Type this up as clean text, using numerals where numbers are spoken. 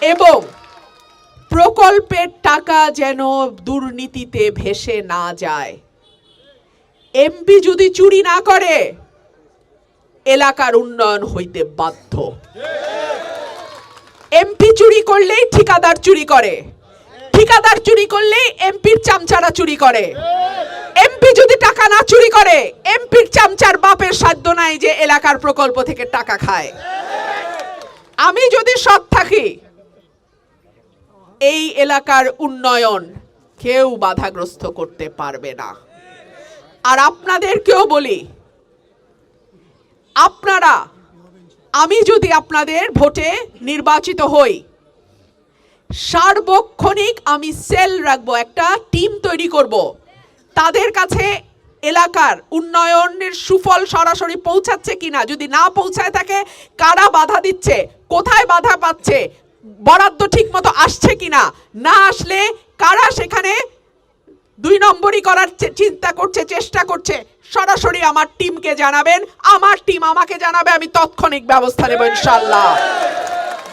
এবং প্রকল্পের টাকা যেন দুর্নীতিতে ভেসে না যায়। এমপি যদি চুরি না করে এলাকার উন্নয়ন হইতে বাধ্য। এমপি চুরি করলেই ঠিকাদার চুরি করে, ঠিকাদার চুরি করলেই এমপির চামচারা চুরি করে। এমপি যদি টাকা না চুরি করে এমপির চামচার বাপের সাধ্য নাই যে এলাকার প্রকল্প থেকে টাকা খায়। আমি যদি সৎ থাকি এই এলাকার উন্নয়ন কেউ বাধাগ্রস্ত করতে পারবে না। আর আপনাদেরকেও বলি, আপনারা, আমি যদি আপনাদের ভোটে নির্বাচিত হই, সার্বক্ষণিক আমি সেল রাখবো, একটা টিম তৈরি করব। তাদের কাছে এলাকার উন্নয়নের সুফল সরাসরি পৌঁছাচ্ছে কিনা, যদি না পৌঁছায় থাকে কারা বাধা দিচ্ছে, কোথায় বাধা পাচ্ছে, বরাদ্দ ঠিক মতো আসছে কিনা, না আসলে কারা সেখানে দুই নম্বরই করার চিন্তা করছে, চেষ্টা করছে, সরাসরি আমার টিমকে জানাবেন, আমার টিম আমাকে জানাবে, আমি তাৎক্ষণিক ব্যবস্থা নেব ইনশাআল্লাহ।